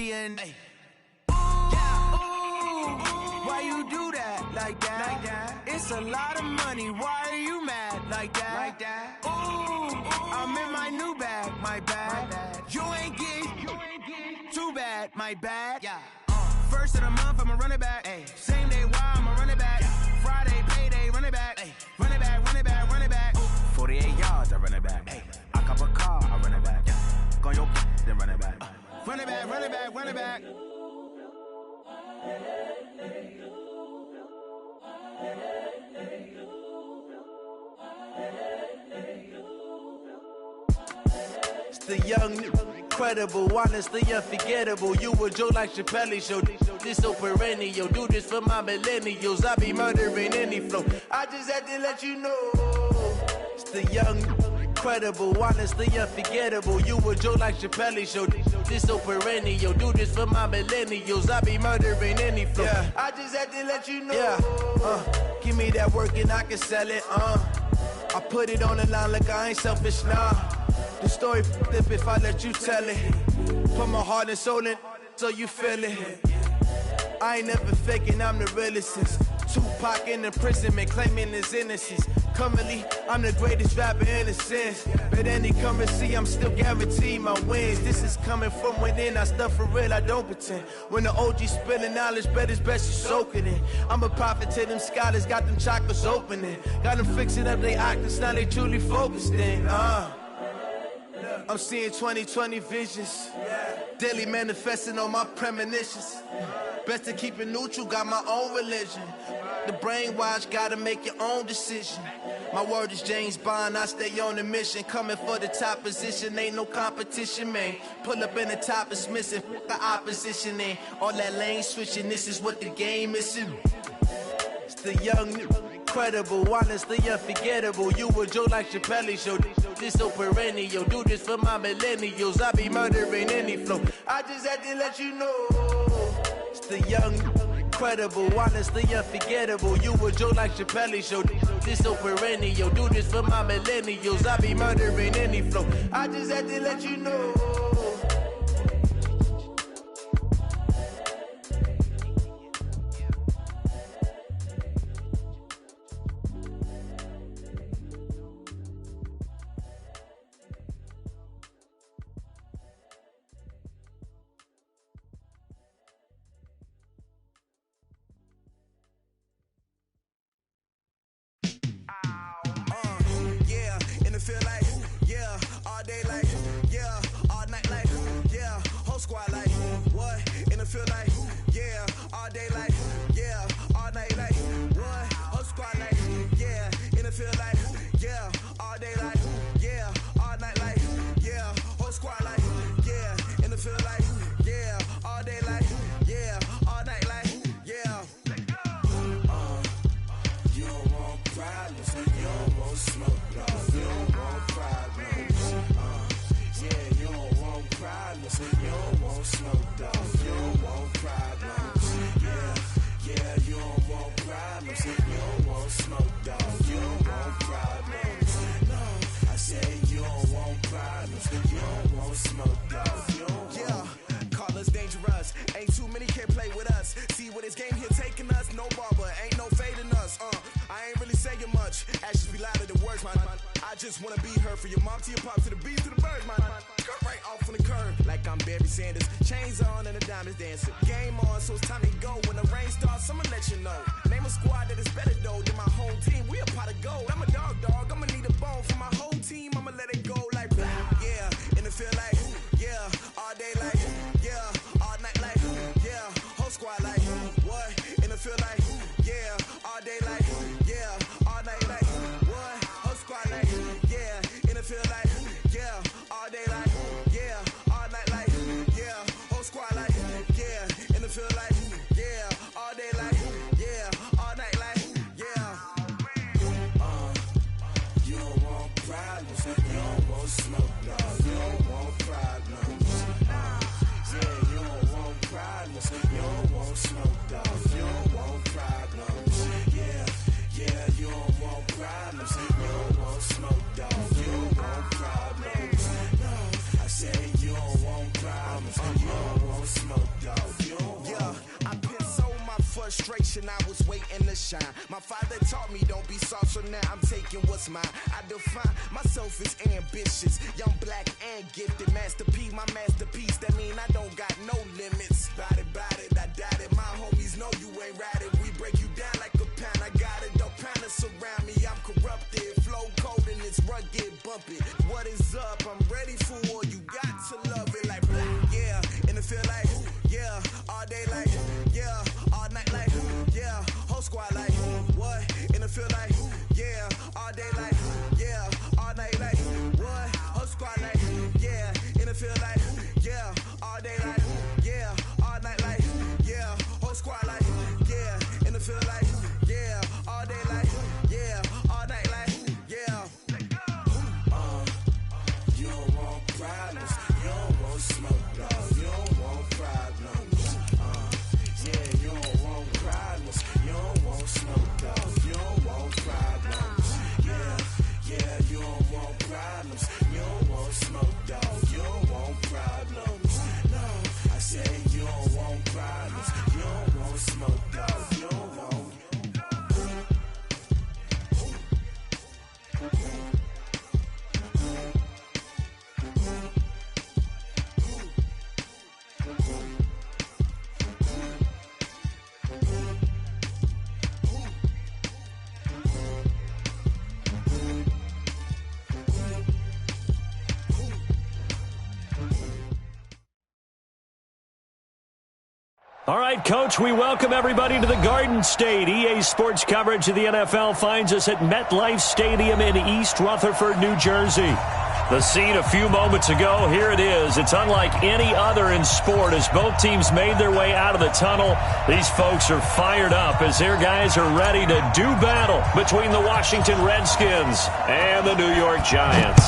She in. Ay. Yeah. Why you do that like that? It's a lot of money. Why are you mad like that? Ooh, I'm in my new bag, my bad. You ain't getting too bad, my bad. Yeah. First of the month, I'ma run it back. Ay. Same day, why I'ma run it back. Yeah. Friday, payday, run it back. Ay. Run it back, run it back, run it back. 48 yards, I run it back. Ay. I cop a car, I run it back. Yeah. Go on your then run it back. Run it back, run it back, run it back. It's the young, incredible, honestly unforgettable. You a joke like Chappelle show. This so perennial. Do this for my millennials. I be murdering any flow. I just had to let you know. It's the young, incredible, honestly unforgettable. You a joke like Chappelle show. This so perennial. Do this for my millennials. I be murdering any flow. Yeah. I just had to let you know. Yeah. Give me that work and I can sell it. I put it on the line like I ain't selfish, nah. The story flip if I let you tell it. Put my heart and soul in so you feel it. I ain't never faking, I'm the realest since Tupac in imprisonment, claiming his innocence. Currently, I'm the greatest rapper in a sense. But any currency, I'm still guaranteed my wins. This is coming from within, I stuff for real, I don't pretend. When the OG spilling knowledge, bet it's best you soak it in. I'm a prophet to them scholars, got them chakras opening. Got them fixing up they octaves, now they truly focused in. I'm seeing 2020 visions. Daily manifesting on my premonitions. Best to keep it neutral, got my own religion. The brainwash, gotta make your own decision. My word is James Bond, I stay on the mission. Coming for the top position, ain't no competition, man. Pull up in the top is missing, fuck the opposition, ain't all that lane switching, this is what the game is. It's the young, incredible, honestly unforgettable. You a joke like Chappelle show. This so perennial. Do this for my millennials. I be murdering any flow. I just had to let you know. It's the young, incredible, honestly unforgettable. You a joke like Chappelle show. This so perennial. Do this for my millennials. I be murdering any flow. I just had to let you know. You don't want problems. You don't want smoke, dog. You don't want. I been so my frustration, I was waiting to shine. My father taught me don't be soft, so now I'm taking what's mine. I define myself as ambitious, young, black, and gifted. Master P, my masterpiece, that mean I don't got no limits. Bout it, I doubt it. My homies know you ain't ride it. We break you down like a pound. I got it, don't pound us around me. I'm corrupted, flow cold and it's rugged, bumpy. What is up? I'm ready for war. You got to love it like yeah, and it feel like yeah, all day like yeah, all night like yeah, whole squad like what? And it feel like yeah, all day like yeah, all night like what? Whole squad like yeah, and it feel like yeah, all day like yeah, all night like yeah, whole squad like yeah, and it feel like yeah, all day like yeah, all night like yeah. You don't want problems, you don't want smoke, dog. You don't want problems. Yeah, you don't want problems, you don't want smoke, dog. You don't want problems. Yeah, you don't want problems, you don't want smoke, dog. You don't want problems. No, I say you don't want problems, you don't want smoke, dog. You don't want. All right, Coach, we welcome everybody to the Garden State. EA Sports coverage of the NFL finds us at MetLife Stadium in East Rutherford, New Jersey. The scene a few moments ago, here it is. It's unlike any other in sport as both teams made their way out of the tunnel. These folks are fired up as their guys are ready to do battle between the Washington Redskins and the New York Giants.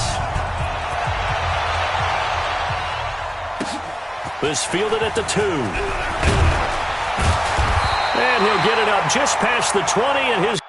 This fielded at the 2. And he'll get it up just past the 20, and his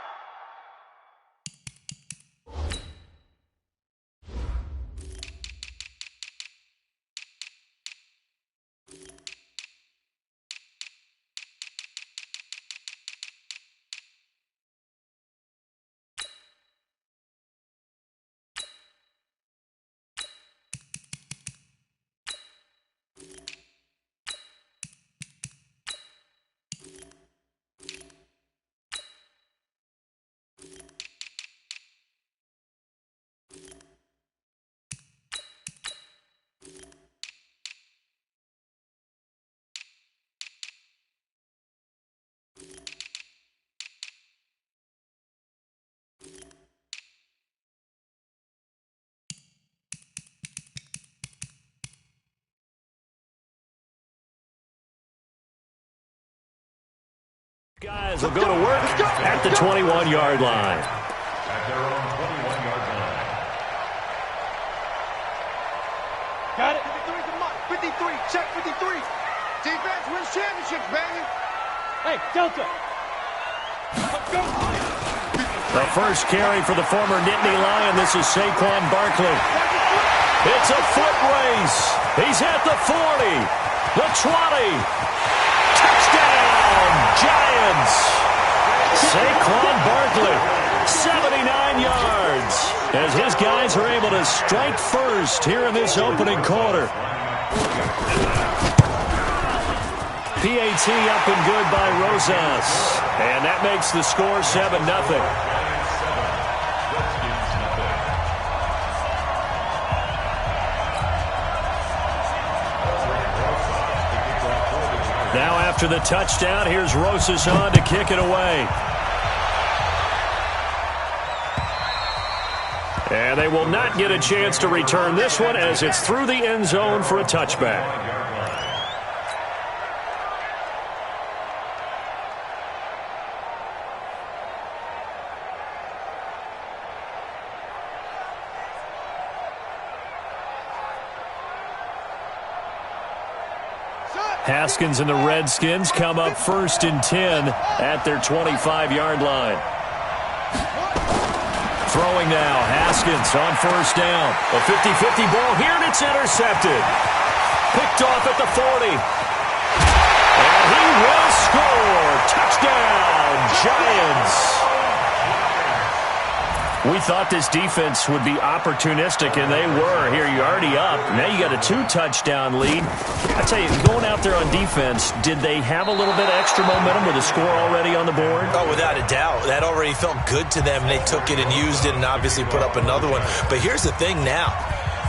guys will go to work at the 21-yard line. At their own 21-yard line. Got it. 53, check 53. Defense wins championships, baby. Hey, Delta. Let's go. The first carry for the former Nittany Lion. This is Saquon Barkley. It's a foot race. He's at the 40, the 20. Touchdown, Giants. Saquon Barkley, 79 yards. As his guys are able to strike first here in this opening quarter. PAT up and good by Rosas. And that makes the score 7-0. Now after the touchdown, here's Rosas on to kick it away. And they will not get a chance to return this one as it's through the end zone for a touchback. Haskins and the Redskins come up 1st and 10 at their 25-yard line. Throwing now, Haskins on 1st down. A 50-50 ball here, and it's intercepted. Picked picked off at the 40. And he will score. Touchdown, Giants. We thought this defense would be opportunistic, and they were. Here, you're already up. Now you got a 2-touchdown lead. I tell you, going out there on defense, did they have a little bit of extra momentum with a score already on the board? Oh, without a doubt. That already felt good to them, and they took it and used it and obviously put up another one. But here's the thing now.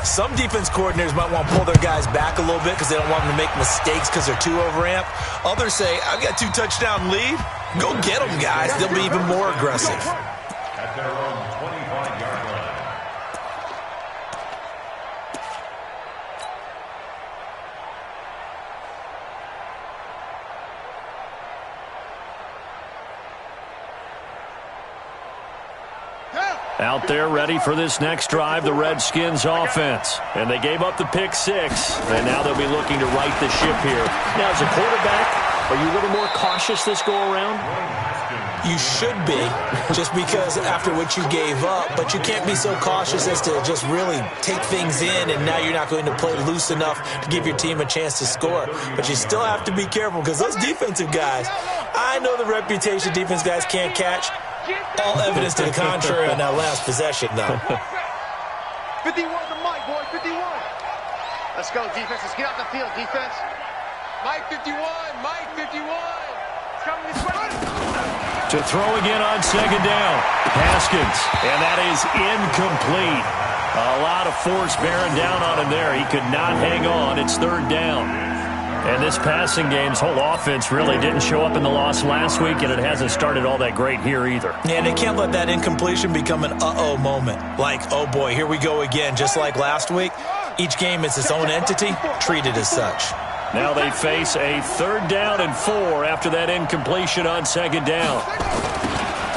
Some defense coordinators might want to pull their guys back a little bit because they don't want them to make mistakes because they're too overamped. Others say, I've got 2-touchdown lead. Go get them, guys. They'll be even more aggressive. At their own 25-yard line. Out there ready for this next drive, the Redskins offense. And they gave up the pick 6, and now they'll be looking to right the ship here. Now, as a quarterback, are you a little more cautious this go-around? You should be, just because after what you gave up, but you can't be so cautious as to just really take things in, and now you're not going to play loose enough to give your team a chance to score. But you still have to be careful because those defensive guys, I know the reputation defense guys can't catch. All evidence to the contrary on that last possession, though. 51 to Mike, boy, 51. Let's go, defense. Let's get out the field, defense. Mike 51, Mike 51. It's coming this way. To throw again on second down. Haskins, and that is incomplete. A lot of force bearing down on him there. He could not hang on. It's third down. And this passing game's whole offense really didn't show up in the loss last week, and it hasn't started all that great here either. Yeah, and they can't let that incompletion become an uh-oh moment. Like, oh boy, here we go again, just like last week. Each game is its own entity, treated as such. Now they face a 3rd down and 4 after that incompletion on second down.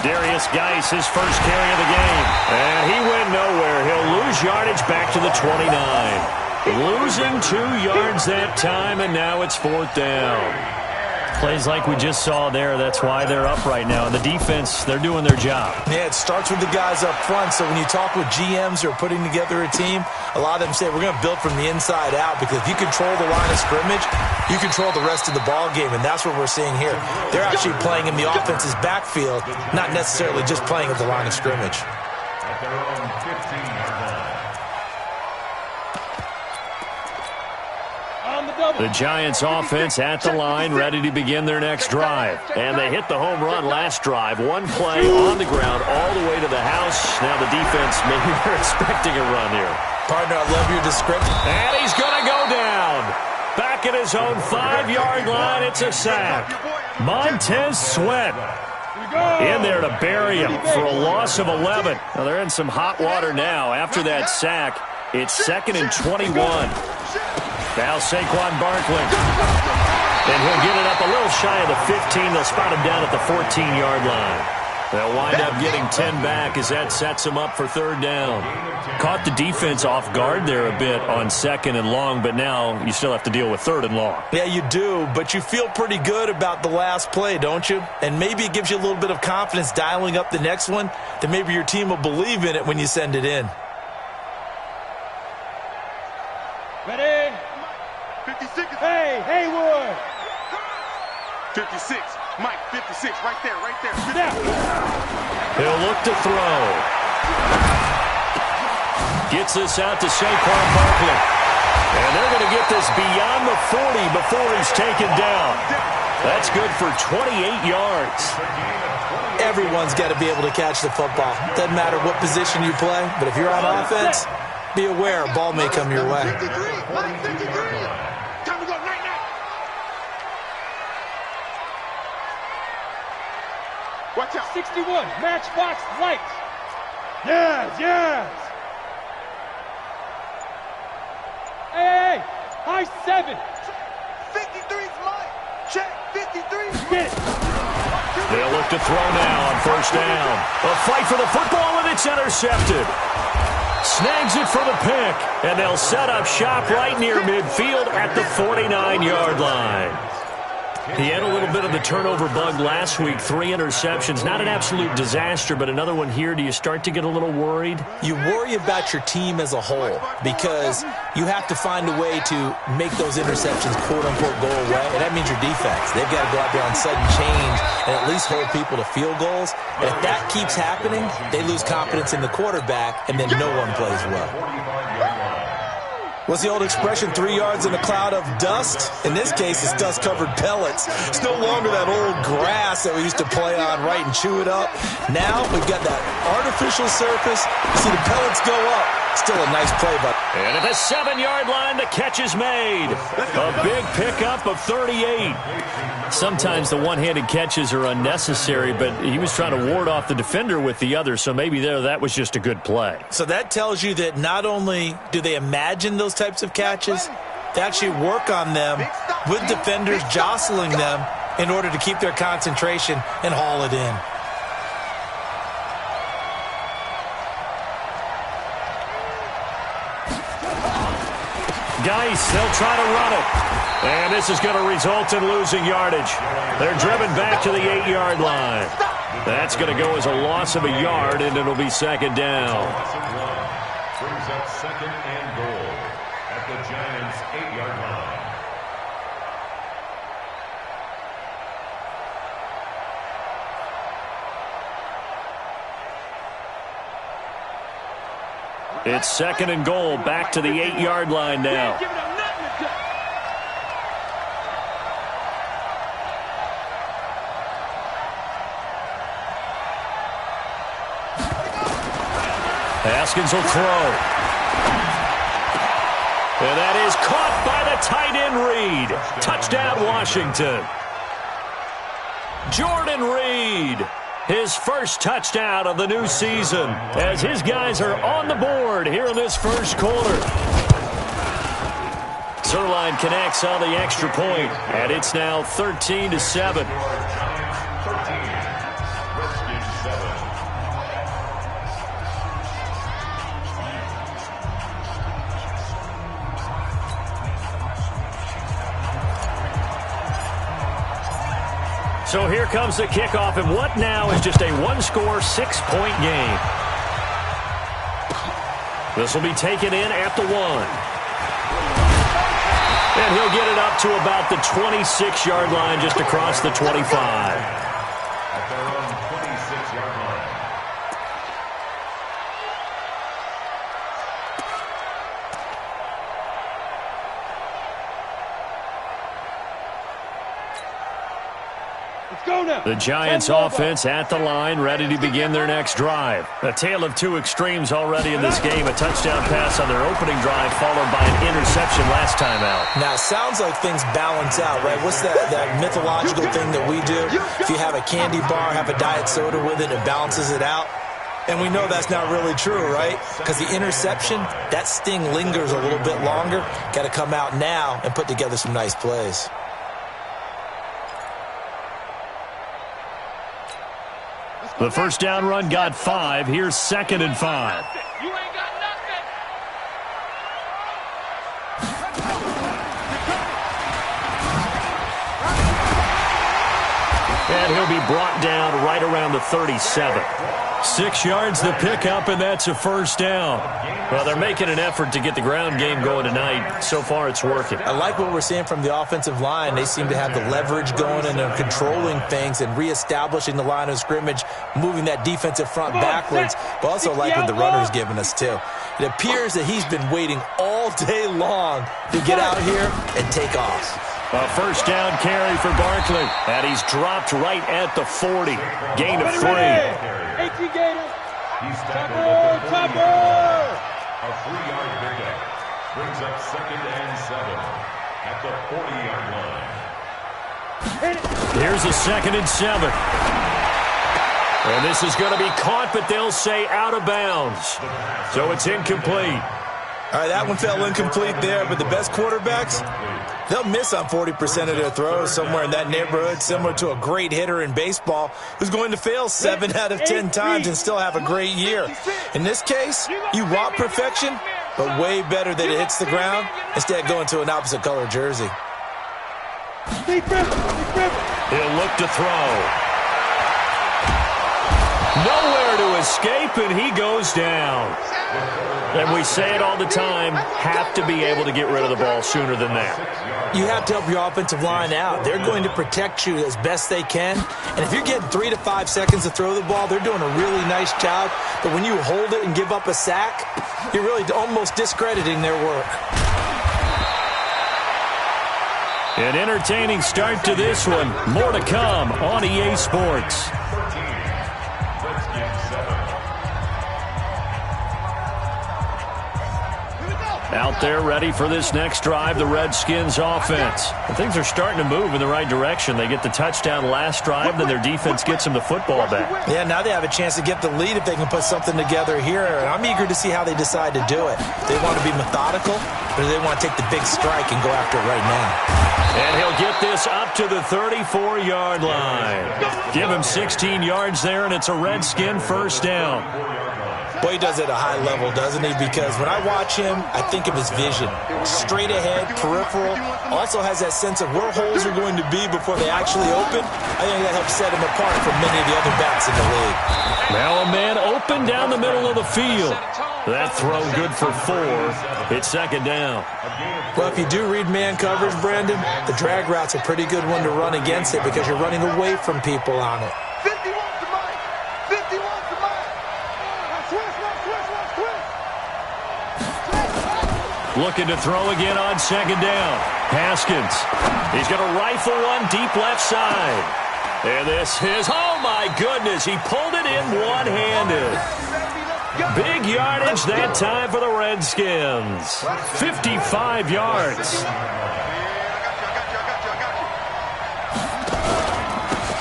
Darius Geis, his first carry of the game. And he went nowhere. He'll lose yardage back to the 29. Losing 2 yards that time, and now it's 4th down. Plays like we just saw there. That's why they're up right now. And the defense, they're doing their job. Yeah, it starts with the guys up front. So when you talk with GMs who are putting together a team, a lot of them say we're going to build from the inside out, because if you control the line of scrimmage, you control the rest of the ball game, and that's what we're seeing here. They're actually playing in the offense's backfield, not necessarily just playing at the line of scrimmage. At their own 15-yard line. The Giants offense at the line, ready to begin their next drive. And they hit the home run last drive. One play on the ground all the way to the house. Now the defense, maybe they're expecting a run here. Partner, I love your description. And he's going to go down. Back at his own 5-yard line, it's a sack. Montez Sweat in there to bury him for a loss of 11. Now they're in some hot water now. After that sack, it's 2nd and 21. Now Saquon Barkley. And he'll get it up a little shy of the 15. They'll spot him down at the 14-yard line. They'll wind up getting 10 back as that sets him up for 3rd down. Caught the defense off guard there a bit on 2nd and long, but now you still have to deal with 3rd and long. Yeah, you do, but you feel pretty good about the last play, don't you? And maybe it gives you a little bit of confidence dialing up the next one, that maybe your team will believe in it when you send it in. Ready? 56. Hey, Haywood. 56. Mike, 56. Right there, right there. Snap. He'll look to throw. Gets this out to Saquon Barkley. And they're going to get this beyond the 40 before he's taken down. That's good for 28 yards. Everyone's got to be able to catch the football. Doesn't matter what position you play, but if you're on offense, be aware a ball may come your way. 53. Mike, 53. Time to go right now. Watch out. 61. Matchbox lights. Yes, yes. Hey, high 7. 53's Mike. Check, 53. Get it. They'll look to throw now on 1st down. A fight for the football, and it's intercepted. Snags it for the pick, and they'll set up shop right near midfield at the 49-yard line. He had a little bit of the turnover bug last week, 3 interceptions. Not an absolute disaster, but another one here. Do you start to get a little worried? You worry about your team as a whole because you have to find a way to make those interceptions, quote-unquote, go away, and that means your defense. They've got to go out there on sudden change and at least hold people to field goals. And if that keeps happening, they lose confidence in the quarterback, and then no one plays well. What's the old expression, 3 yards in a cloud of dust? In this case, it's dust-covered pellets. It's no longer that old grass that we used to play on, right, and chew it up. Now we've got that artificial surface. You see the pellets go up. Still a nice play, but... And at the 7-yard line, the catch is made. A big pickup of 38. Sometimes the one-handed catches are unnecessary, but he was trying to ward off the defender with the other, so maybe that was just a good play. So that tells you that not only do they imagine those types of catches, they actually work on them with defenders jostling them in order to keep their concentration and haul it in. Geis, they'll try to run it. And this is going to result in losing yardage. They're driven back to the 8-yard line. That's going to go as a loss of a yard, and it'll be second down. Brings up second and goal at the Giants' 8-yard line. It's second and goal, back to the 8-yard line now. Haskins will throw. And that is caught by the tight end Reed. Touchdown, Washington. Jordan Reed, his first touchdown of the new season, as his guys are on the board here in this first quarter. Zerline connects on the extra point, and it's now 13-7. So here comes the kickoff, and what now is just a one-score, 6-point game. This will be taken in at the 1. And he'll get it up to about the 26-yard line, just across the 25. At their own 26-yard line. The Giants offense at the line, ready to begin their next drive. A tale of two extremes already in this game. A touchdown pass on their opening drive, followed by an interception last time out. Now, it sounds like things balance out, right? What's that mythological thing that we do? If you have a candy bar, have a diet soda with it, it balances it out. And we know that's not really true, right? Because the interception, that sting lingers a little bit longer. Got to come out now and put together some nice plays. The first down run got 5. Here's 2nd and 5. You ain't got nothing. And he'll be brought down right around the 37. 6 yards the pickup, and that's a first down. Well, they're making an effort to get the ground game going tonight. So far, it's working. I like what we're seeing from the offensive line. They seem to have the leverage going, and they're controlling things and reestablishing the line of scrimmage, moving that defensive front backwards, but also like what the runner's giving us, too. It appears that he's been waiting all day long to get out here and take off. A first down carry for Barkley, and he's dropped right at the 40. Gain of 3. 18 Gators. He's tackled at the 40-yard line. A 3-yard pickup brings up 2nd and 7 at the 40-yard line. Here's a 2nd and 7. And this is going to be caught, but they'll say out of bounds. So it's incomplete. All right, that one fell incomplete there, but the best quarterbacks, they'll miss on 40% of their throws, somewhere in that neighborhood, similar to a great hitter in baseball who's going to fail 7 out of 10 times and still have a great year. In this case, you want perfection, but way better that it hits the ground instead of going to an opposite color jersey. He'll look to throw. Nowhere to escape, and he goes down. And we say it all the time, have to be able to get rid of the ball sooner than that. You have to help your offensive line out. They're going to protect you as best they can. And if you're getting 3 to 5 seconds to throw the ball, they're doing a really nice job. But when you hold it and give up a sack, you're really almost discrediting their work. An entertaining start to this one. More to come on EA Sports. Out there ready for this next drive, the Redskins offense. And things are starting to move in the right direction. They get the touchdown last drive, then their defense gets them the football back. Yeah, now they have a chance to get the lead if they can put something together here. And I'm eager to see how they decide to do it. They want to be methodical, or do they want to take the big strike and go after it right now? And he'll get this up to the 34-yard line. Give him 16 yards there, and it's a Redskin first down. Boy, he does it at a high level, doesn't he? Because when I watch him, I think of his vision. Straight ahead, peripheral. Also has that sense of where holes are going to be before they actually open. I think that helps set him apart from many of the other backs in the league. Now a man open down the middle of the field. That throw good for 4. It's second down. Well, if you do read man coverage, Brandon, the drag route's a pretty good one to run against it because you're running away from people on it. Looking to throw again on second down. Haskins. He's going to rifle one deep left side. And this is, oh my goodness, he pulled it in one-handed. Big yardage that time for the Redskins. 55 yards.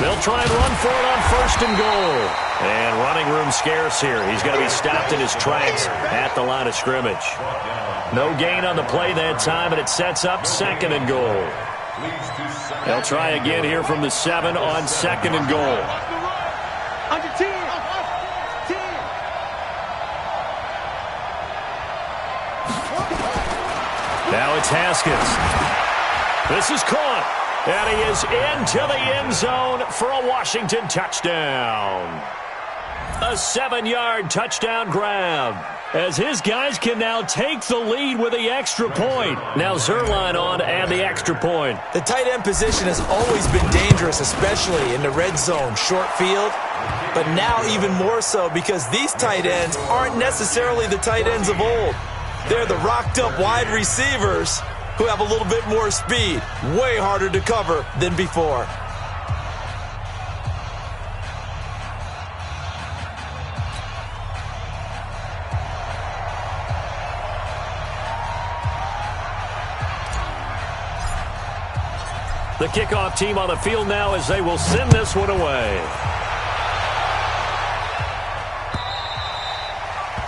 They'll try and run for it on first and goal. And running room scarce here. He's going to be stopped in his tracks at the line of scrimmage. No gain on the play that time, and it sets up second and goal. They'll try again here from the 7 on second and goal. Now it's Haskins. This is caught. And he is into the end zone for a Washington touchdown. A 7-yard touchdown grab, as his guys can now take the lead with the extra point. Now Zerline on and the extra point. The tight end position has always been dangerous, especially in the red zone, short field. But now even more so because these tight ends aren't necessarily the tight ends of old. They're the rocked-up wide receivers who have a little bit more speed. Way harder to cover than before. The kickoff team on the field now as they will send this one away.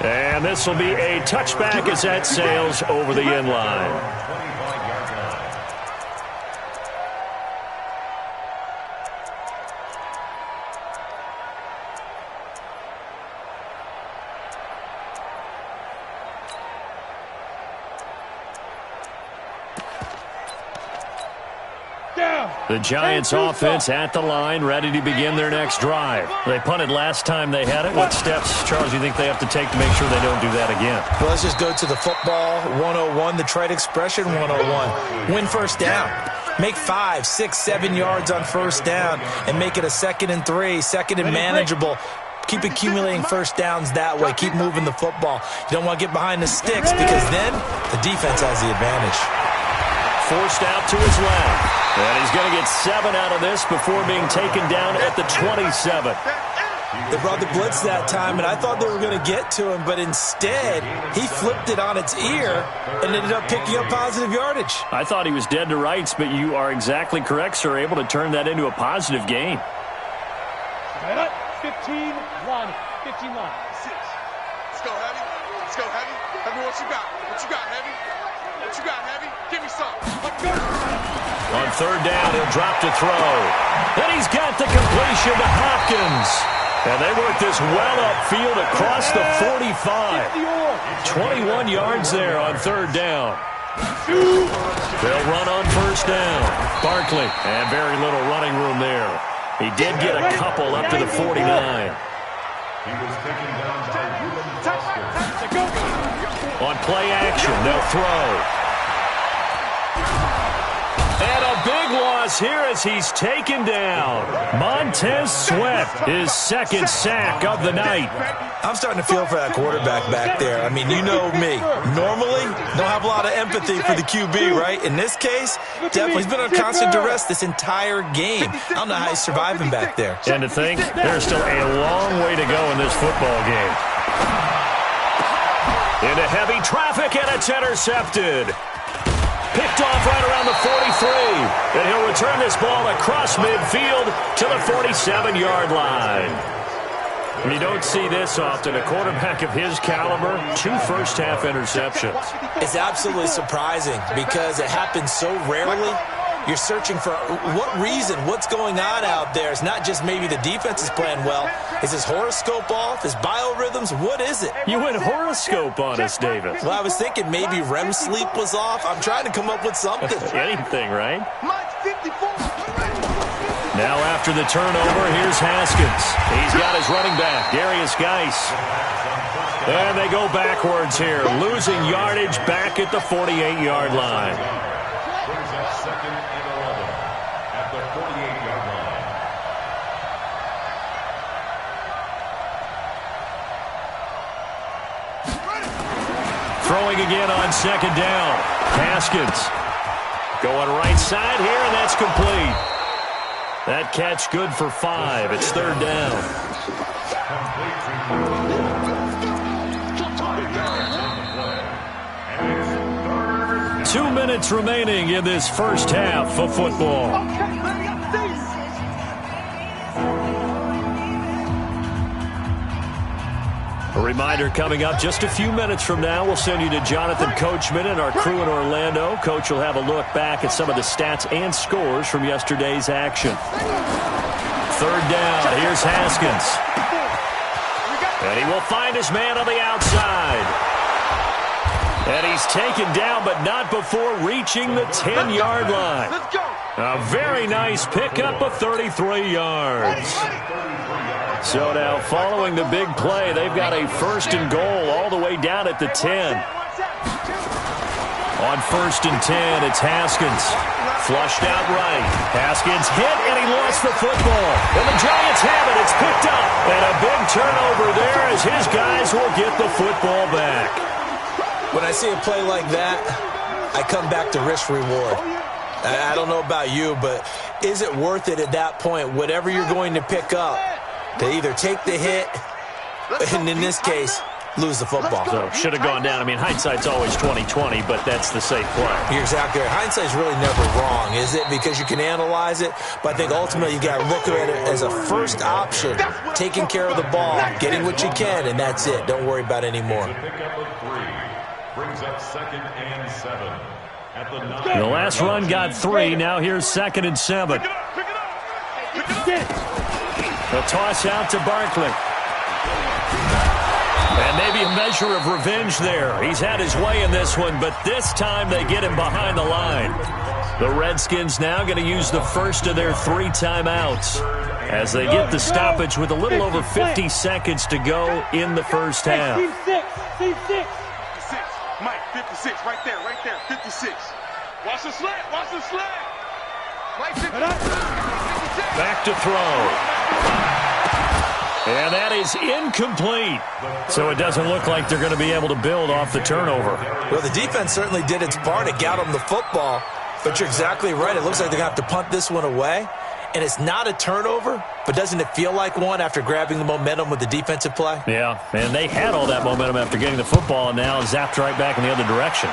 And this will be a touchback as that sails over the end line. The Giants offense at the line, ready to begin their next drive. They punted last time they had it. What steps, Charles, you think they have to take to make sure they don't do that again? Well, let's just go to the football 101, the trite expression 101. Win first down. Make 5, 6, 7 yards on first down and make it a 2nd and 3, second and manageable. Keep accumulating first downs that way. Keep moving the football. You don't want to get behind the sticks because then the defense has the advantage. Forced out to his left. And he's going to get 7 out of this before being taken down at the 27. They brought the blitz that time, and I thought they were going to get to him, but instead, he flipped it on its ear and ended up picking up positive yardage. I thought he was dead to rights, but you are exactly correct, sir, able to turn that into a positive gain. 15-1. 15-1. Let's go, Heavy. Let's go, Heavy. Heavy, what you got? What you got, Heavy? What you got, Heavy? Give me some. Let's go. On third down, he'll drop to throw. Then he's got the completion to Hopkins. And they work this well upfield across the 45. 21 yards there on third down. They'll run on first down. Barkley, and very little running room there. He did get a couple up to the 49. He was taken down by Ruben Foster. On play action, they'll throw. And a big loss here as he's taken down. Montez Sweat, his second sack of the night. I'm starting to feel for that quarterback back there. I mean, you know me. Normally, don't have a lot of empathy for the QB, right? In this case, definitely he's been on constant duress this entire game. I don't know how he's surviving back there. And to think, there's still a long way to go in this football game. Into heavy traffic, and it's intercepted. Picked off right around the 43. And he'll return this ball across midfield to the 47-yard line. And you don't see this often. A quarterback of his caliber, 2 first-half interceptions. It's absolutely surprising because it happens so rarely. You're searching for what reason, what's going on out there. It's not just maybe the defense is playing well. Is his horoscope off? His biorhythms? What is it? You went horoscope on us, Davis. Well, I was thinking maybe REM sleep was off. I'm trying to come up with something. Anything, right? Now after the turnover, here's Haskins. He's got his running back, Darius Geis. And they go backwards here, losing yardage back at the 48-yard line. Brings up 2nd and 11 at the 48-yard line. Throwing again on 2nd down. Haskins going right side here, and that's complete. That catch good for 5. It's 3rd down. 2 minutes remaining in this first half of football. A reminder coming up just a few minutes from now, we'll send you to Jonathan Coachman and our crew in Orlando. Coach will have a look back at some of the stats and scores from yesterday's action. 3rd down, here's Haskins. And he will find his man on the outside. And he's taken down, but not before reaching the 10-yard line. A very nice pickup of 33 yards. So now, following the big play, they've got a 1st and goal all the way down at the 10. On 1st and 10, it's Haskins. Flushed out right. Haskins hit, and he lost the football. And the Giants have it. It's picked up. And a big turnover there as his guys will get the football back. When I see a play like that, I come back to risk reward. I don't know about you, but is it worth it at that point, whatever you're going to pick up, to either take the hit, and in this case, lose the football? So should have gone down. I mean, hindsight's always 20/20, but that's the safe play. You're exactly right. Hindsight's really never wrong, is it? Because you can analyze it, but I think ultimately you got to look at it as a first option, taking care of the ball, getting what you can, and that's it. Don't worry about any more. Pickup of 3 brings up 2nd and 7 at the 9. The last run got 3. Now here's 2nd and 7. The toss out to Barkley. And maybe a measure of revenge there. He's had his way in this one, but this time they get him behind the line. The Redskins now going to use the first of their 3 timeouts as they get the stoppage with a little over 50 seconds to go in the first half. C6. Mike, 56, right there, 56. Watch the slant, Mike, 56. Back to throw. And that is incomplete. So it doesn't look like they're going to be able to build off the turnover. Well, the defense certainly did its part. It got them the football. But you're exactly right. It looks like they're going to have to punt this one away. And it's not a turnover, but doesn't it feel like one after grabbing the momentum with the defensive play? Yeah, and they had all that momentum after getting the football and now zapped right back in the other direction.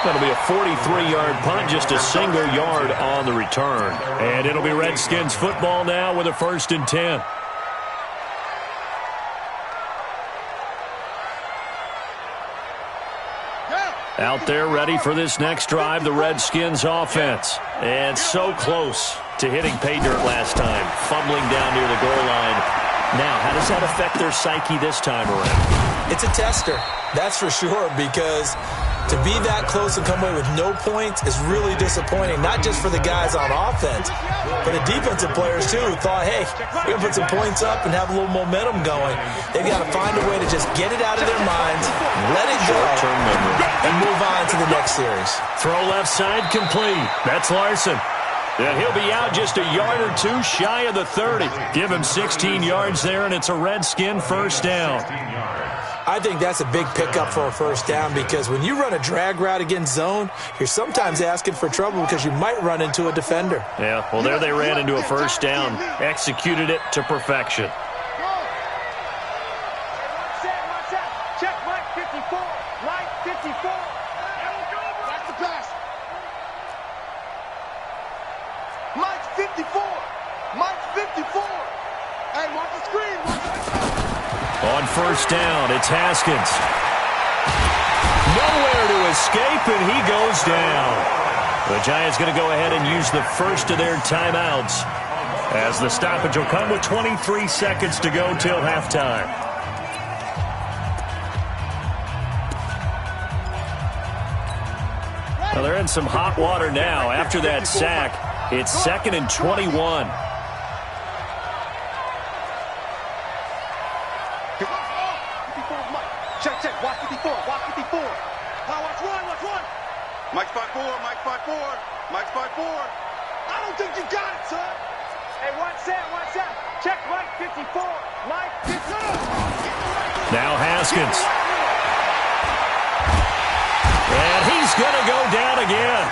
That'll be a 43-yard punt, just a single yard on the return. And it'll be Redskins football now with a 1st and 10. Out there ready for this next drive, the Redskins offense. And so close to hitting pay dirt last time, fumbling down near the goal line. Now, how does that affect their psyche this time around? It's a tester, that's for sure, because to be that close and come away with no points is really disappointing, not just for the guys on offense, but the defensive players, too, who thought, hey, we're going to put some points up and have a little momentum going. They've got to find a way to just get it out of their minds, let it go, and move on to the next series. Throw left side complete. That's Larson. And he'll be out just a yard or two shy of the 30. Give him 16 yards there, and it's a Redskin first down. I think that's a big pickup for a first down because when you run a drag route against zone, you're sometimes asking for trouble because you might run into a defender. Yeah, well, there they ran into a first down. Executed it to perfection. Check Mike 54. Mike 54. That's the pass. Mike 54. Mike 54. Hey, watch the screen. On first down, it's Haskins. Nowhere to escape, and he goes down. The Giants going to go ahead and use the first of their timeouts as the stoppage will come with 23 seconds to go till halftime. Well, they're in some hot water now. After that sack, it's 2nd and 21. Check. Watch 54. Watch 54. Watch one. Mike 5-4. Mike 5-4. Mike 5-4. I don't think you got it, son. Hey, watch that. Check Mike 54. Mike 54. Now Haskins. And he's going to go down again.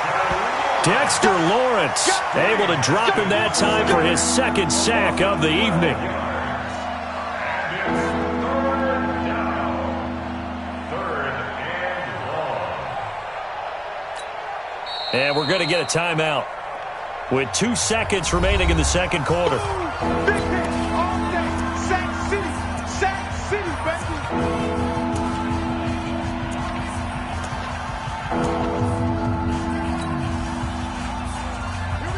Dexter Lawrence able to drop him that time for his second sack of the evening. And we're going to get a timeout with 2 seconds remaining in the second quarter. Big hit all day. Sack City, baby.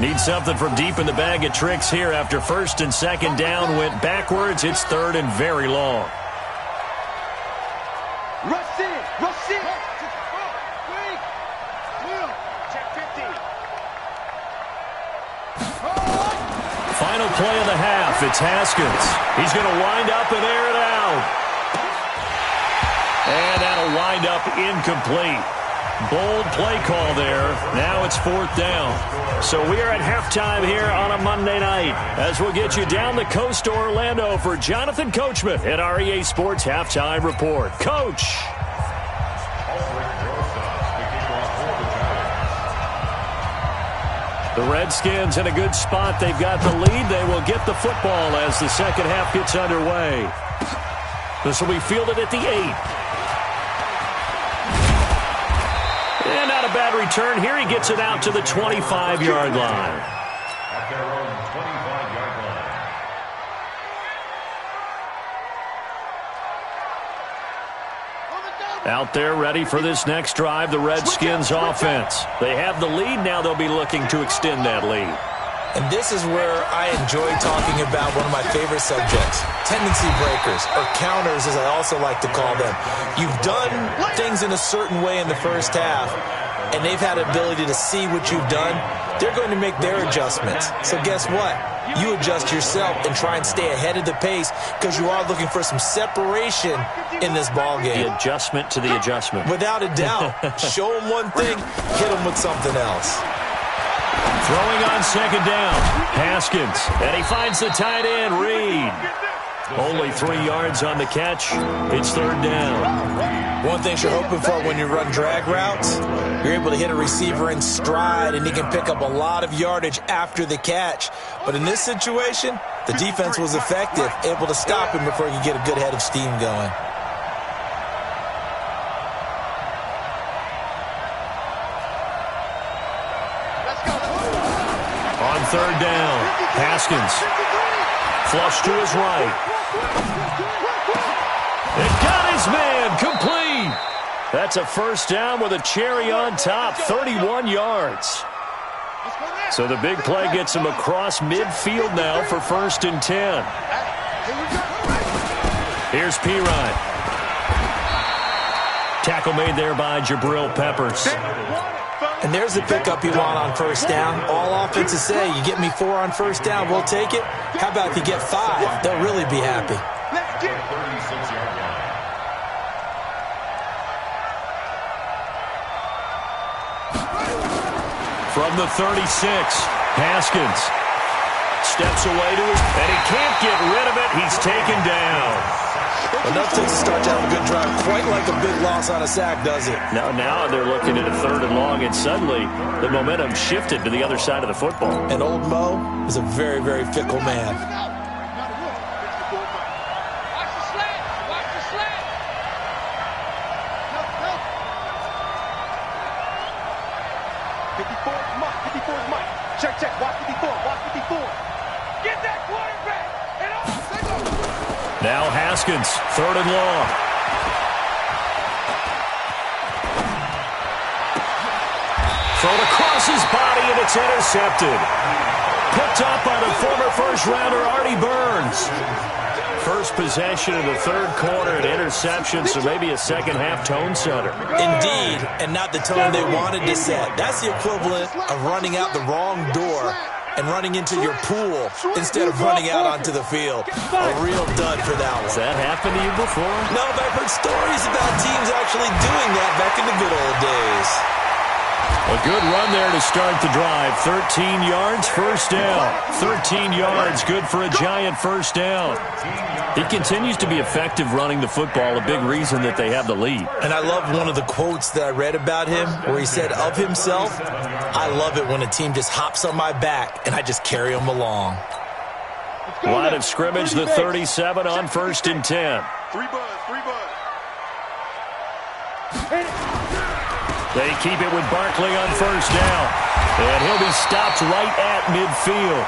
Need something from deep in the bag of tricks here after first and second down went backwards. It's third and very long. Rush in. Final play of the half. It's Haskins. He's going to wind up and air it out. And that'll wind up incomplete. Bold play call there. Now it's 4th down. So we are at halftime here on a Monday night as we'll get you down the coast to Orlando for Jonathan Coachman at our EA Sports Halftime Report. Coach. The Redskins in a good spot. They've got the lead. They will get the football as the second half gets underway. This will be fielded at the 8. And not a bad return here. He gets it out to the 25-yard line. At their own 25-yard line. Out there ready for this next drive, the Redskins offense. They have the lead. Now they'll be looking to extend that lead. And this is where I enjoy talking about one of my favorite subjects, tendency breakers, or counters as I also like to call them. You've done things in a certain way in the first half, and they've had the ability to see what you've done. They're going to make their adjustments. So guess what? You adjust yourself and try and stay ahead of the pace because you are looking for some separation in this ball game. The adjustment to the adjustment. Without a doubt. Show them one thing, hit them with something else. Throwing on second down, Haskins, and he finds the tight end, Reed. Only 3 yards on the catch. It's third down. One thing you're hoping for when you run drag routes, you're able to hit a receiver in stride, and he can pick up a lot of yardage after the catch. But in this situation, the defense was effective, able to stop him before he could get a good head of steam going. On third down, Haskins. Flush to his right. It got his man complete. That's a first down with a cherry on top, 31 yards. So the big play gets him across midfield now for 1st and 10. Here's P-Run. Tackle made there by Jae44's. And there's the pickup you want on first down. All offenses say, you get me 4 on first down, we'll take it. How about if you get 5? They'll really be happy. Let's get 36-yard line. From the 36, Haskins steps away to his, and he can't get rid of it. He's taken down. Enough to start to have a good drive. Quite like a big loss on a sack, does it? Now they're looking at a 3rd and long, and suddenly the momentum shifted to the other side of the football. And old Mo is a very, very fickle man. Watch the slant. Watch the slant. No. 54's Mike. 54's Mike. Check. Watch 54. Watch 54. Get that quarterback. And off. Now Haskins, 3rd and long. Thrown across his body, and it's intercepted. Picked up by the former first-rounder Artie Burns. First possession of the 3rd quarter, an interception, so maybe a second-half tone setter. Indeed, and not the tone they wanted to set. That's the equivalent of running out the wrong door and running into your pool instead of running out onto the field. A real dud for that one. Has that happened to you before? No, but I've heard stories about teams actually doing that back in the good old days. A good run there to start the drive. 13 yards, first down. 13 yards, good for a giant first down. He continues to be effective running the football, a big reason that they have the lead. And I love one of the quotes that I read about him where he said of himself, I love it when a team just hops on my back and I just carry them along. Line of scrimmage, the 37 on 1st and 10. 3 buzz. They keep it with Barkley on first down. And he'll be stopped right at midfield.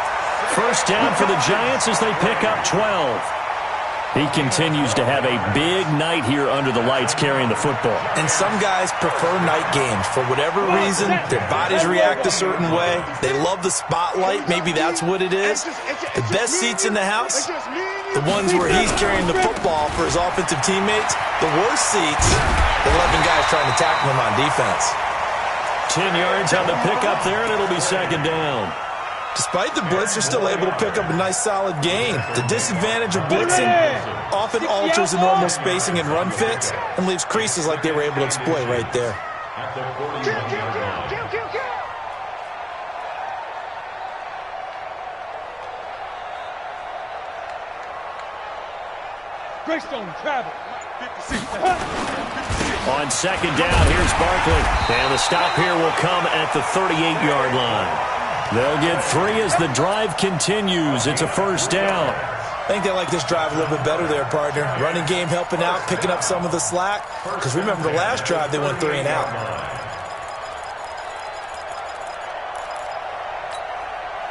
First down for the Giants as they pick up 12. He continues to have a big night here under the lights carrying the football. And some guys prefer night games. For whatever reason, their bodies react a certain way. They love the spotlight. Maybe that's what it is. The best seats in the house, the ones where he's carrying the football for his offensive teammates. The worst seats, the 11 guys trying to tackle him on defense. 10 yards on the pickup there, and it'll be second down. Despite the blitz, they're still able to pick up a nice, solid gain. The disadvantage of blitzing often alters the normal spacing and run fits and leaves creases like they were able to exploit right there. At the 41-yard line. Greystone travel. 56. On second down, here's Barkley. And the stop here will come at the 38-yard line. They'll get 3 as the drive continues. It's a first down. I think they like this drive a little bit better there, partner. Running game helping out, picking up some of the slack. Because remember the last drive, they went 3 and out.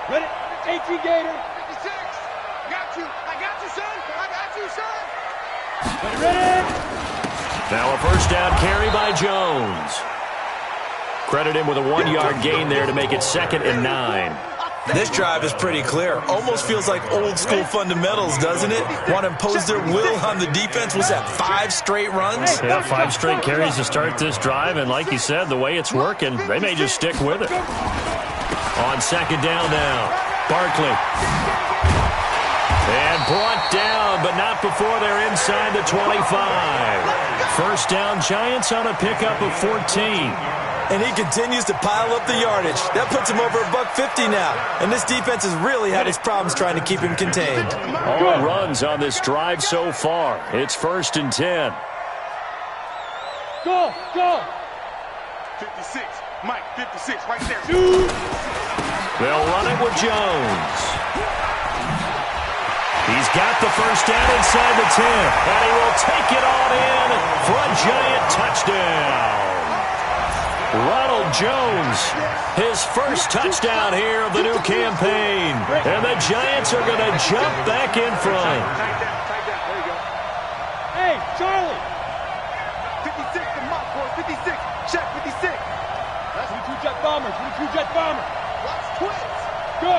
Ready? AT Gator. 56. Got you. I got you, son. I got you, son. Ready? Now a first down carry by Jones. Credit him with a 1-yard gain there to make it 2nd and 9. This drive is pretty clear. Almost feels like old school fundamentals, doesn't it? Want to impose their will on the defense. Was that 5 straight runs? Yeah, 5 straight carries to start this drive, and like you said, the way it's working, they may just stick with it. On second down now, Barkley. And brought down, but not before they're inside the 25. First down, Giants on a pickup of 14. And he continues to pile up the yardage. That puts him over $150 now. And this defense has really had its problems trying to keep him contained. All runs on this drive so far. It's 1st and 10. Go. 56. Mike, 56, right there. They'll run it with Jones. He's got the first down inside the 10. And he will take it on in for a Giant touchdown. Ronald Jones, his first touchdown here of the new campaign. And the Giants are going to jump back in front. Take that. There you go. Hey, Charlie. 56 to Mike, boy. 56. Check 56. That's 22 jet bombers. 22 jet bombers. Watch twins. Go.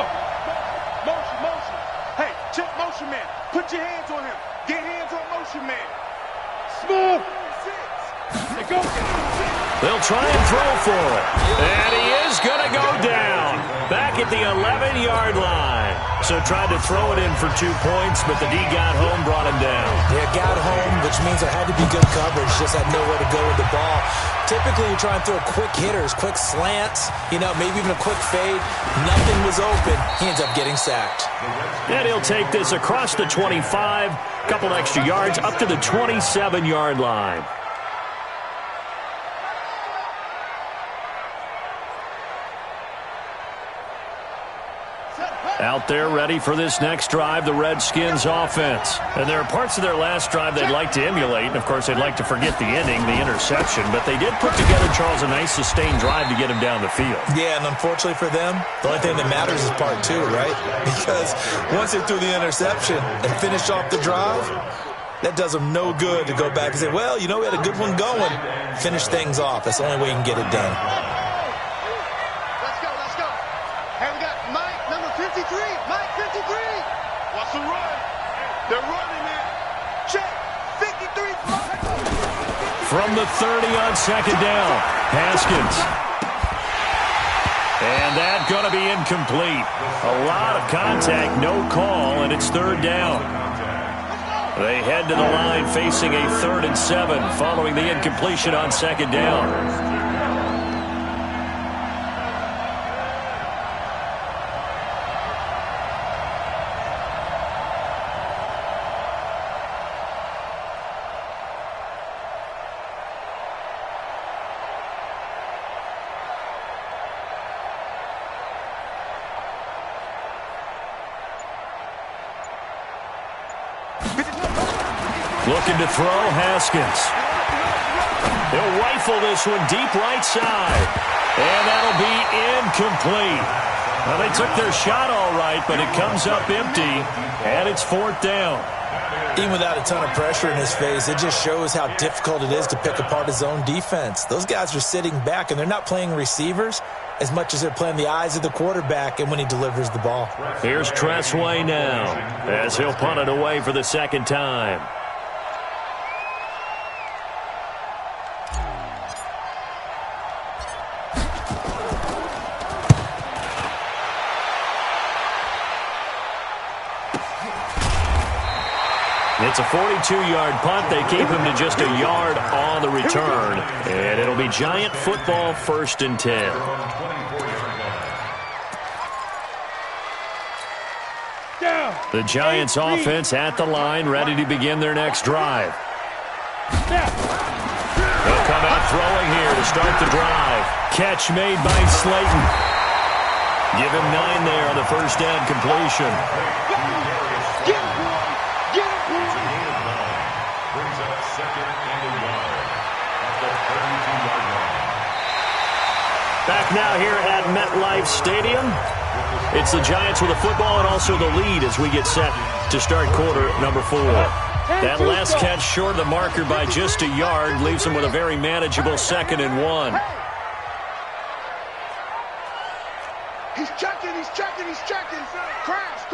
Motion. Hey, check motion man. Put your hands on him. Get hands on motion man. Small. They'll try and throw for it. And he is going to go down. Back at the 11-yard line. So tried to throw it in for 2 points, but the D got home, brought him down. Yeah, got home, which means there had to be good coverage. Just had nowhere to go with the ball. Typically, you're trying to throw quick hitters, quick slants, maybe even a quick fade. Nothing was open. He ends up getting sacked. And he'll take this across the 25, couple extra yards, up to the 27-yard line. Out there ready for this next drive, the Redskins offense. And there are parts of their last drive they'd like to emulate. And, of course, they'd like to forget the ending, the interception. But they did put together, Charles, a nice sustained drive to get him down the field. Yeah, and unfortunately for them, the only thing that matters is part 2, right? Because once they threw the interception and finished off the drive, that does them no good to go back and say, well, we had a good one going. Finish things off. That's the only way you can get it done. Mike 53. What's the run? They're running it. Check. 53. From the 30 on second down, Haskins. And that's going to be incomplete. A lot of contact, no call, and it's third down. They head to the line facing a 3rd and 7 following the incompletion on second down. Looking to throw, Haskins. He'll rifle this one deep right side. And that'll be incomplete. Well, they took their shot all right, but it comes up empty, and it's 4th down. Even without a ton of pressure in his face, it just shows how difficult it is to pick apart his own defense. Those guys are sitting back, and they're not playing receivers as much as they're playing the eyes of the quarterback and when he delivers the ball. Here's Tressway now as he'll punt it away for the 2nd time. It's a 42-yard punt. They keep him to just a yard on the return. And it'll be Giant football, 1st and 10. The Giants offense at the line, ready to begin their next drive. They'll come out throwing here to start the drive. Catch made by Slayton. Give him 9 there on the 1st down completion. Back now here at MetLife Stadium. It's the Giants with the football and also the lead as we get set to start quarter number 4. That last catch short of the marker by just a yard leaves them with a very manageable 2nd and 1. He's checking. Crash.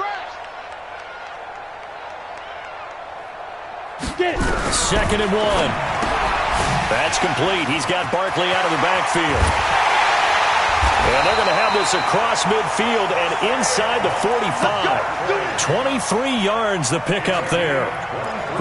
2nd and 1. That's complete. He's got Barkley out of the backfield. And they're going to have this across midfield and inside the 45. 23 yards the pickup there.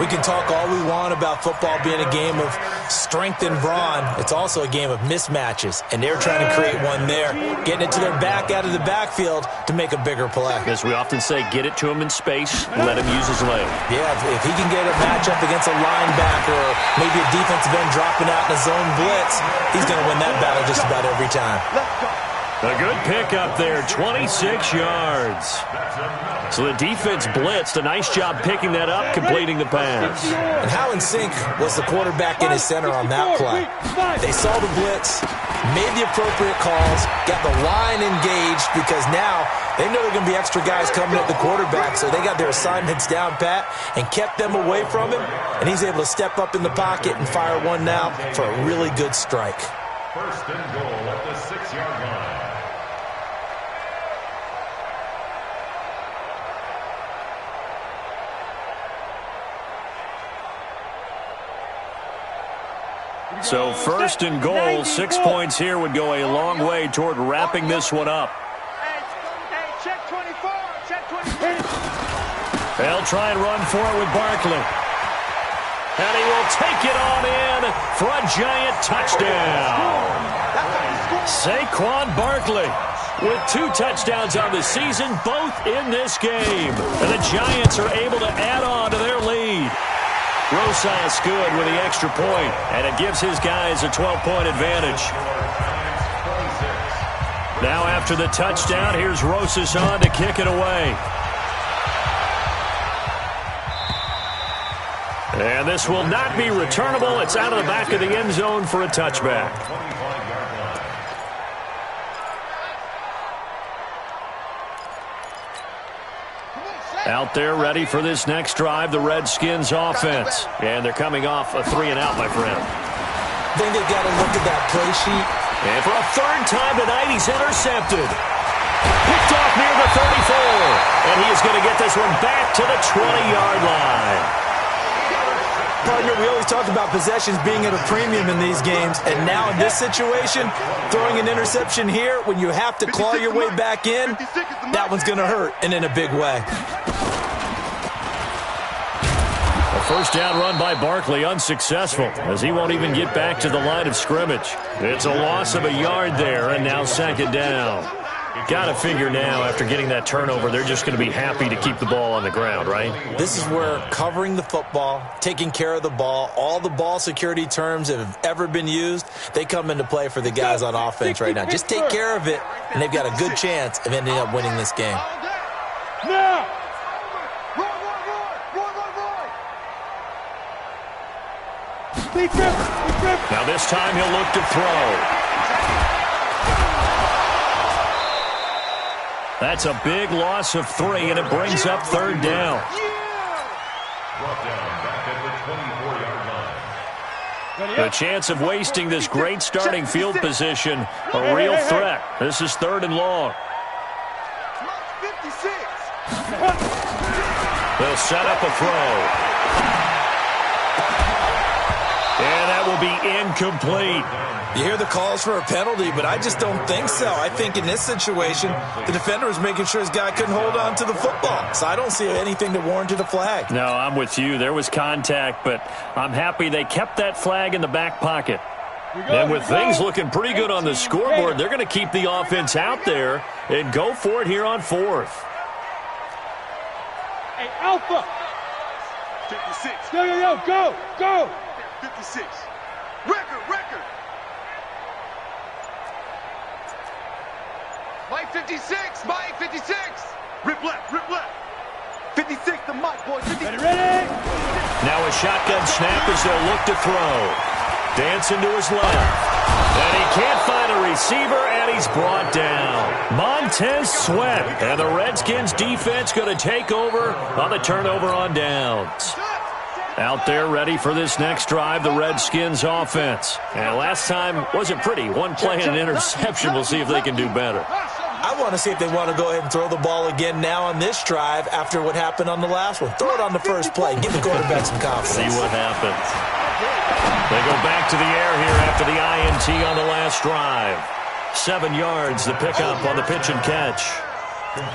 We can talk all we want about football being a game of strength and brawn. It's also a game of mismatches, and they're trying to create one there, getting it to their back out of the backfield to make a bigger play. As we often say, get it to him in space, let him use his leg. Yeah, if he can get a matchup against a linebacker or maybe a defensive end dropping out in a zone blitz, he's going to win that battle just about every time. A good pickup there, 26 yards. So the defense blitzed. A nice job picking that up, completing the pass. And how in sync was the quarterback in his center on that play? They saw the blitz, made the appropriate calls, got the line engaged because now they know there are going to be extra guys coming at the quarterback, so they got their assignments down pat and kept them away from him, and he's able to step up in the pocket and fire one now for a really good strike. 1st and goal at the 6-yard line. So first and goal, 6 points here would go a long way toward wrapping this one up. Hey, check 24. Check 24. They'll try and run for it with Barkley. And he will take it on in for a giant touchdown. Saquon Barkley with 2 touchdowns on the season, both in this game. And the Giants are able to add on to their lead. Rosas good with the extra point, and it gives his guys a 12-point advantage. Now after the touchdown, here's Rosas on to kick it away. And this will not be returnable. It's out of the back of the end zone for a touchback. Out there ready for this next drive, the Redskins offense. And they're coming off a 3-and-out, my friend. I think they've got to look at that play sheet. And for a third time tonight, he's intercepted. Picked off near the 34. And he is going to get this one back to the 20-yard line. Partner, we always talk about possessions being at a premium in these games, and now in this situation, throwing an interception here when you have to claw your way back in, that one's going to hurt, and in a big way. A first down run by Barkley unsuccessful, as he won't even get back to the line of scrimmage. It's a loss of a yard there, and now second down. Got to figure now, after getting that turnover, they're just going to be happy to keep the ball on the ground, right? This is where covering the football, taking care of the ball, all the ball security terms that have ever been used, they come into play for the guys on offense right now. Just take care of it, and they've got a good chance of ending up winning this game. Now! Now this time he'll look to throw. That's a big loss of 3, and it brings up third down. Brought down back at the 24-yard line. The chance of wasting this great starting field position, a real threat. This is third and long. They'll set up a throw. And that will be incomplete. You hear the calls for a penalty, but I just don't think so. I think in this situation, the defender was making sure his guy couldn't hold on to the football. So I don't see anything that warranted a flag. No, I'm with you. There was contact, but I'm happy they kept that flag in the back pocket. And with things looking pretty good on the scoreboard, they're going to keep the offense out there and go for it here on 4th. Hey, Alpha! 56. Go! 56. Record! Mike 56! Mike 56! Rip left! 56, the Mike, boys. 56. Ready? Now a shotgun snap as they'll look to throw. Dancing to his left. And he can't find a receiver, and he's brought down. Montez Sweat. And the Redskins defense going to take over on the turnover on downs. Out there ready for this next drive, the Redskins offense. And last time wasn't pretty. One play and an interception. We'll see if they can do better. I want to see if they want to go ahead and throw the ball again now on this drive after what happened on the last one. Throw it on the first play. Give the quarterback some confidence. See what happens. They go back to the air here after the INT on the last drive. 7 yards, the pickup on the pitch and catch.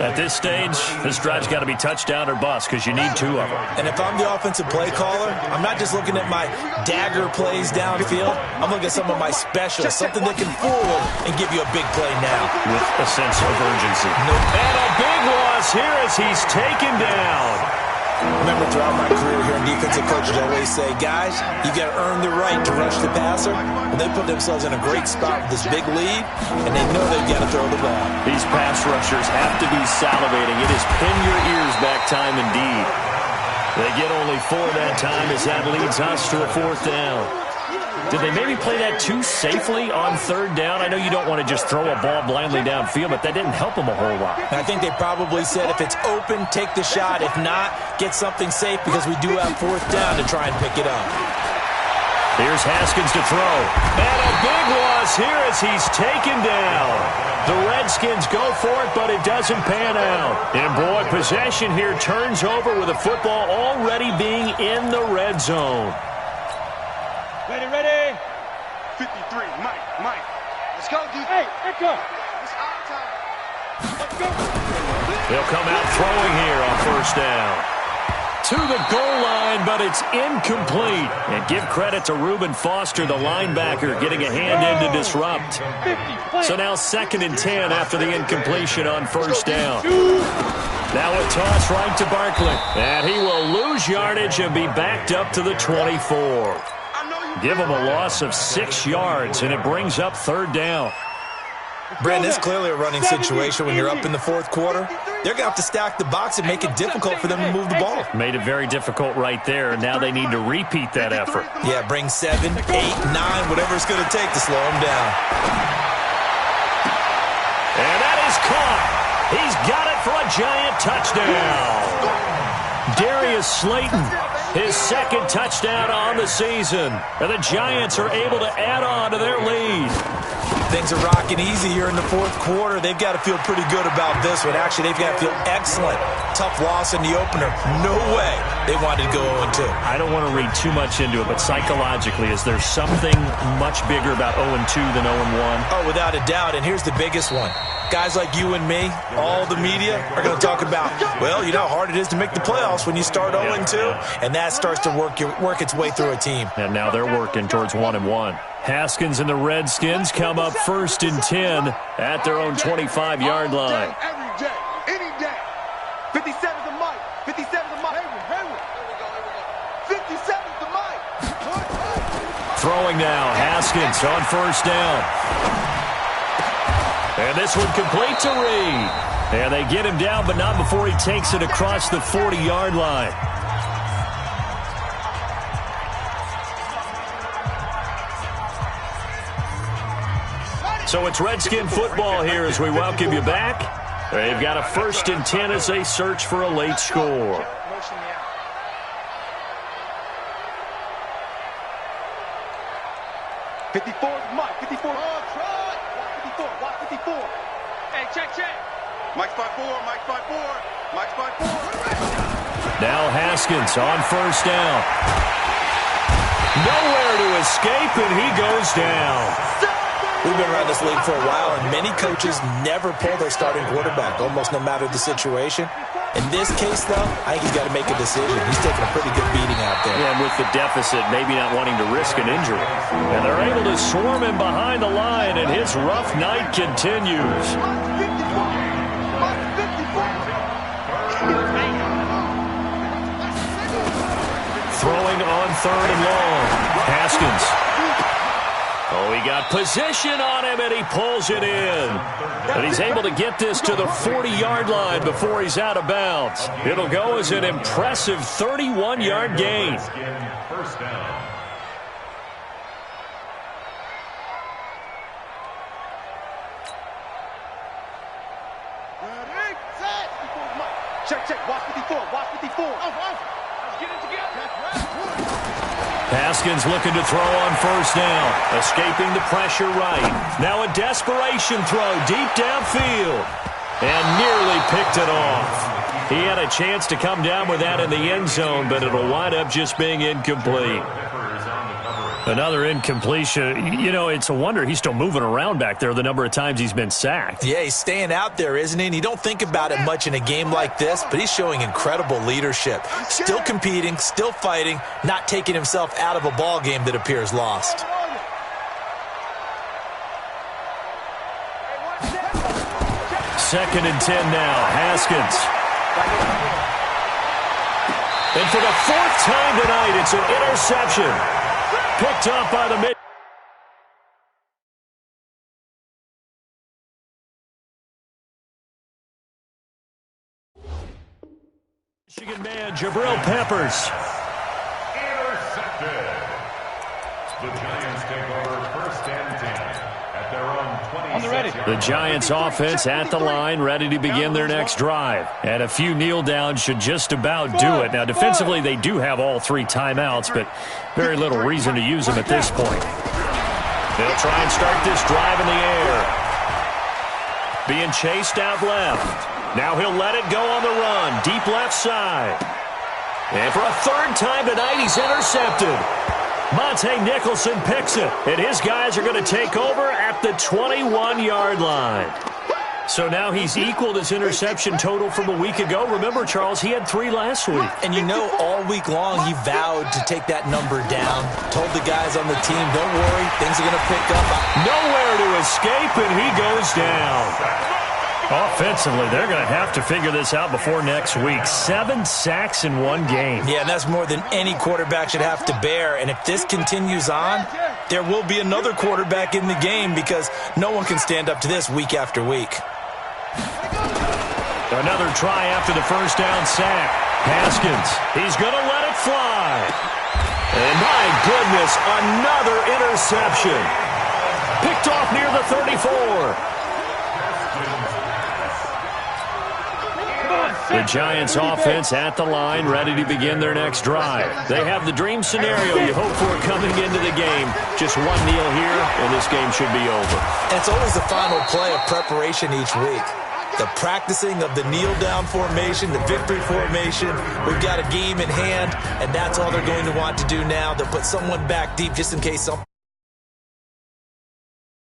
At this stage, this drive's got to be touchdown or bust because you need 2 of them. And if I'm the offensive play caller, I'm not just looking at my dagger plays downfield. I'm looking at some of my specials, something that can fool them and give you a big play now. With a sense of urgency. And a big loss here as he's taken down. Remember, throughout my career here in defensive coaches, I always say, guys, you got to earn the right to rush the passer. And they put themselves in a great spot with this big lead, and they know they've got to throw the ball. These pass rushers have to be salivating. It is pin your ears back time indeed. They get only 4 that time as that leads us to a 4th down. Did they maybe play that too safely on 3rd down? I know you don't want to just throw a ball blindly downfield, but that didn't help them a whole lot. I think they probably said if it's open, take the shot. If not, get something safe because we do have 4th down to try and pick it up. Here's Haskins to throw. And a big loss here as he's taken down. The Redskins go for it, but it doesn't pan out. And boy, possession here turns over with the football already being in the red zone. Ready. 53, Mike. Let's go, dude. Hey, let's go. It's our time. Let's go. He'll come out throwing here on first down. To the goal line, but it's incomplete. And give credit to Reuben Foster, the linebacker, getting a hand in to disrupt. So now 2nd and 10 after the incompletion on first down. Now a toss right to Barkley. And he will lose yardage and be backed up to the 24. Give him a loss of 6 yards, and it brings up 3rd down. Brandon, it's clearly a running situation when you're up in the 4th quarter. They're going to have to stack the box and make it difficult for them to move the ball. Made it very difficult right there, and now they need to repeat that effort. Yeah, bring 7, 8, 9, whatever it's going to take to slow them down. And that is caught. He's got it for a Giant touchdown. Darius Slayton, his 2nd touchdown on the season. And the Giants are able to add on to their lead. Things are rocking easy here in the 4th quarter. They've got to feel pretty good about this one. Actually, they've got to feel excellent. Tough loss in the opener. No way they wanted to go 0-2. I don't want to read too much into it, but psychologically, is there something much bigger about 0-2 than 0-1? Oh, without a doubt, and here's the biggest one. Guys like you and me, all the media, are going to talk about, well, you know how hard it is to make the playoffs when you start 0-2, and that starts to work its way through a team. And now they're working towards 1-1. Haskins and the Redskins come up 1st and 10 at their own 25-yard line. Every day, any day. 57's the mic. 57's the mic. Hayward. 57's the mic. Throwing now, Haskins on first down. And this one complete to Reed. And they get him down, but not before he takes it across the 40-yard line. So it's Redskin football here as we welcome you back. They've got a 1st and 10 as they search for a late score. 54 is Mike. 54. Watch 54. Hey, check. Mike's 5-4. Mike's 5-4. Now Haskins on first down. Nowhere to escape, and he goes down. We've been around this league for a while, and many coaches never pull their starting quarterback, almost no matter the situation. In this case, though, I think he's got to make a decision. He's taking a pretty good beating out there. Yeah, and with the deficit, maybe not wanting to risk an injury. And they're able to swarm him behind the line, and his rough night continues. Throwing on 3rd and long. Haskins. Oh, he got position on him, and he pulls it in. And he's able to get this to the 40-yard line before he's out of bounds. It'll go as an impressive 31-yard gain. First down. Check. Watch 54. Let's get it together. Haskins looking to throw on first down. Escaping the pressure right. Now a desperation throw deep downfield. And nearly picked it off. He had a chance to come down with that in the end zone, but it'll wind up just being incomplete. Another incompletion. You know, it's a wonder he's still moving around back there the number of times he's been sacked. Yeah, he's staying out there, isn't he? And you don't think about it much in a game like this, but he's showing incredible leadership. Still competing, still fighting, not taking himself out of a ball game that appears lost. Second and 10 now. Haskins. And for the 4th time tonight, it's an interception. Picked up by the mid. Michigan man, Jabril Peppers. Intercepted. The Giants take over 1st and 10 at their own 26. The Giants offense at the line, ready to begin their next drive. And a few kneel downs should just about do it. Now, defensively, they do have all 3 timeouts, but very little reason to use them at this point. They'll try and start this drive in the air. Being chased out left. Now he'll let it go on the run. Deep left side. And for a 3rd time tonight, he's intercepted. Monte Nicholson picks it, and his guys are going to take over at the 21-yard line. So now he's equaled his interception total from a week ago. Remember, Charles, he had 3 last week. And you know, all week long he vowed to take that number down. Told the guys on the team, don't worry, things are going to pick up. Nowhere to escape, and he goes down. Offensively, they're going to have to figure this out before next week. 7 sacks in 1 game. Yeah, and that's more than any quarterback should have to bear. And if this continues on, there will be another quarterback in the game because no one can stand up to this week after week. Another try after the first down sack. Haskins, he's going to let it fly. And my goodness, another interception. Picked off near the 34. The Giants offense at the line, ready to begin their next drive. They have the dream scenario you hope for coming into the game. Just 1 kneel here, and this game should be over. And it's always the final play of preparation each week. The practicing of the kneel-down formation, the victory formation. We've got a game in hand, and that's all they're going to want to do now. They'll put someone back deep just in case something.